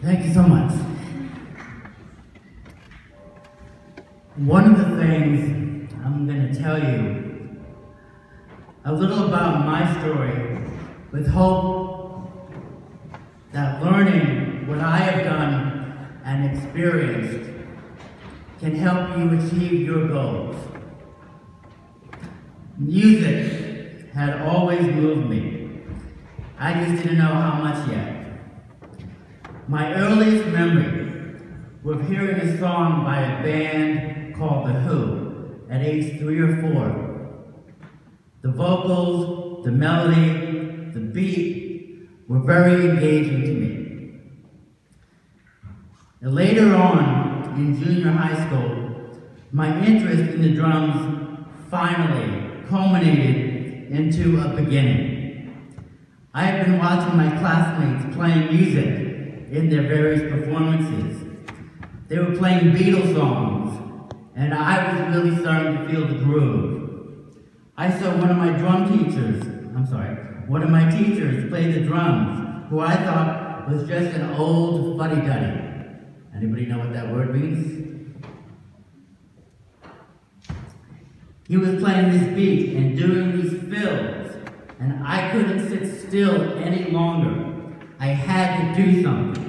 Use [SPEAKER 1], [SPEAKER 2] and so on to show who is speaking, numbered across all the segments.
[SPEAKER 1] Thank you so much. One of the things I'm going to tell you a little about my story with hope that learning what I have done and experienced can help you achieve your goals. Music had always moved me. I just didn't know how much yet. My earliest memory was hearing a song by a band called The Who at age 3 or 4. The vocals, the melody, the beat were very engaging to me. And later on, in junior high school, my interest in the drums finally culminated into a beginning. I had been watching my classmates playing music in their various performances. They were playing Beatles songs, and I was really starting to feel the groove. I saw one of my teachers play the drums, who I thought was just an old fuddy-duddy. Anybody know what that word means? He was playing this beat and doing these fills, and I couldn't sit still any longer. I had to do something.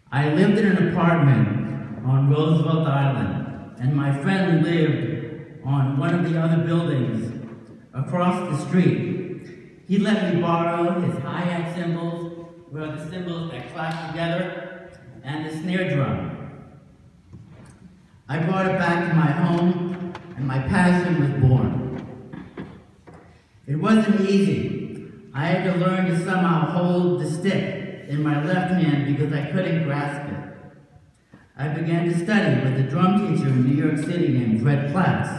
[SPEAKER 1] I lived in an apartment on Roosevelt Island, and my friend lived on one of the other buildings across the street. He let me borrow his hi-hat cymbals, where are the cymbals that clap together, and the snare drum. I brought it back to my home, and my passion was born. It wasn't easy. I had to learn to somehow hold the stick in my left hand because I couldn't grasp it. I began to study with a drum teacher in New York City named Fred Platts,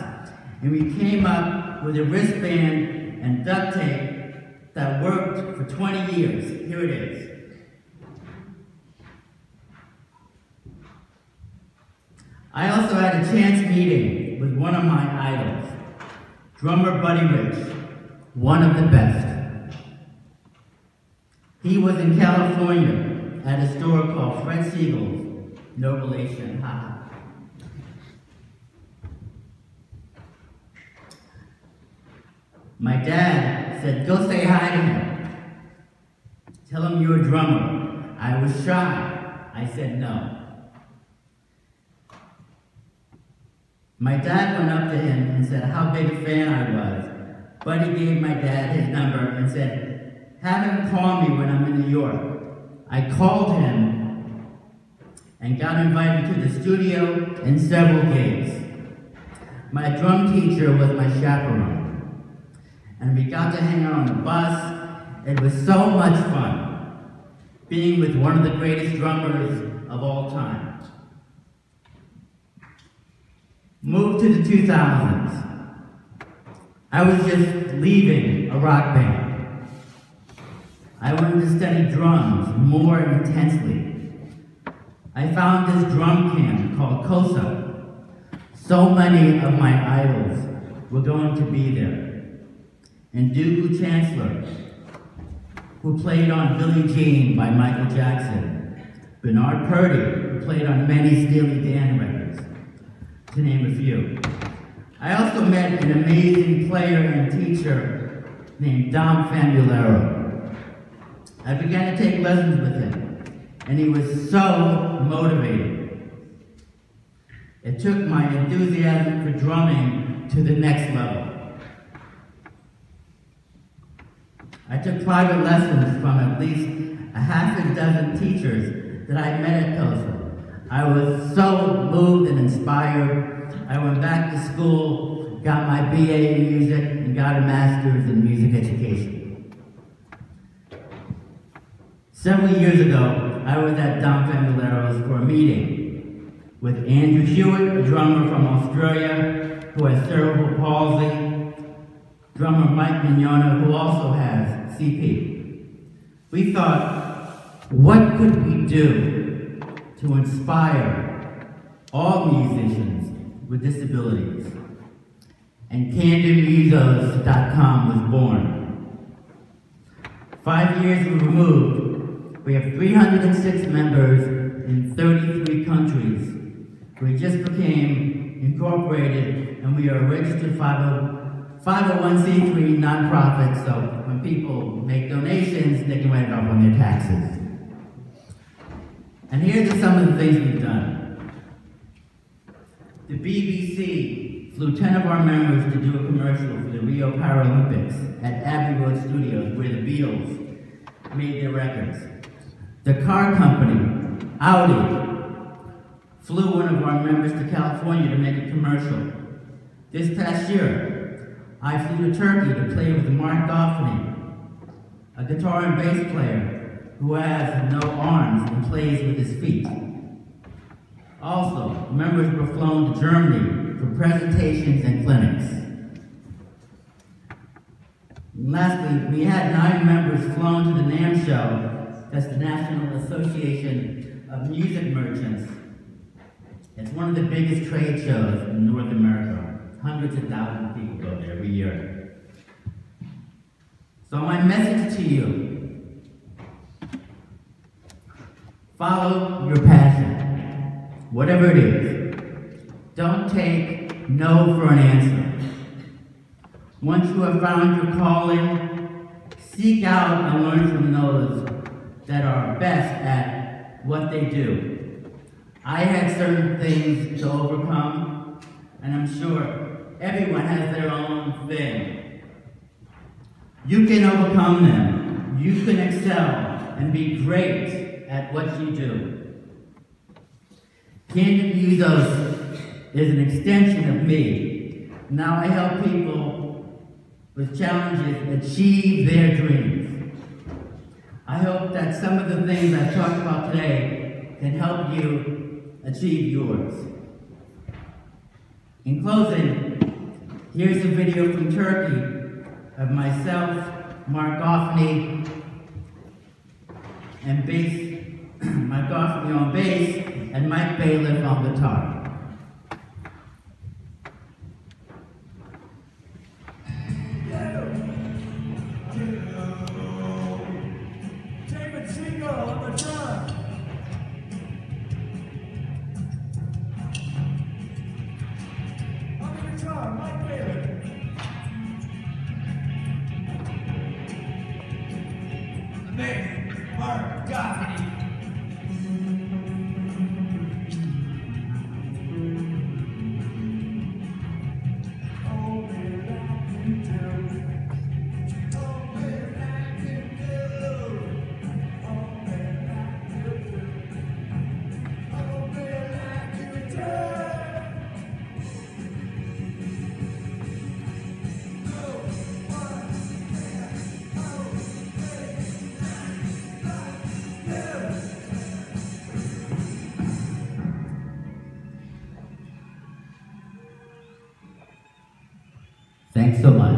[SPEAKER 1] and we came up with a wristband and duct tape that worked for 20 years. Here it is. I also had a chance meeting with one of my idols, drummer Buddy Rich, one of the best. He was in California at a store called Fred Segal's, no relation, haha. My dad said, go say hi to him. Tell him you're a drummer. I was shy. I said no. My dad went up to him and said how big a fan I was. Buddy gave my dad his number and said, have him call me when I'm in New York. I called him and got invited to the studio and several gigs. My drum teacher was my chaperone, and we got to hang out on the bus. It was so much fun, being with one of the greatest drummers of all time. Moved to the 2000s. I was just leaving a rock band. I wanted to study drums more intensely. I found this drum camp called COSA. So many of my idols were going to be there. And Dougal Chancellor, who played on Billie Jean by Michael Jackson. Bernard Purdy, who played on many Steely Dan records, to name a few. I also met an amazing player and teacher named Dom Famularo. I began to take lessons with him, and he was so motivated. It took my enthusiasm for drumming to the next level. I took private lessons from at least a half a dozen teachers that I met at COSA. I was so moved and inspired. I went back to school, got my BA in music, and got a master's in music education. Several years ago, I was at Dom Famularo's for a meeting with Andrew Hewitt, a drummer from Australia who has cerebral palsy, drummer Mike Mignona, who also has CP. We thought, what could we do to inspire all musicians with disabilities? And CandidMusos.com was born. 5 years removed, We have 306 members in 33 countries. We just became incorporated, and we are a registered 501c3 nonprofit, so when people make donations, they can write it off on their taxes. And here are some of the things we've done. The BBC flew 10 of our members to do a commercial for the Rio Paralympics at Abbey Road Studios, where the Beatles made their records. The car company, Audi, flew one of our members to California to make a commercial. This past year, I flew to Turkey to play with Mark Goffney, a guitar and bass player who has no arms and plays with his feet. Also, members were flown to Germany for presentations and clinics. And lastly, we had 9 members flown to the NAMM show, that's the National Association of Music Merchants. It's one of the biggest trade shows in North America. Hundreds of thousands of people go there every year. So my message to you, follow your passion, whatever it is. Don't take no for an answer. Once you have found your calling, seek out and learn from those that are best at what they do. I had certain things to overcome, and I'm sure everyone has their own thing. You can overcome them. You can excel and be great at what you do. Candid Musos is an extension of me. Now I help people with challenges achieve their dreams. I hope that some of the things I've talked about today can help you achieve yours. In closing, here's a video from Turkey of myself, Mark Goffney, and Mike Goffney on bass, and Mike Bailiff on guitar.
[SPEAKER 2] Segal on the drum. On the guitar, Mike Bailiff. The bass, Mark Goffney.
[SPEAKER 1] Thanks so much.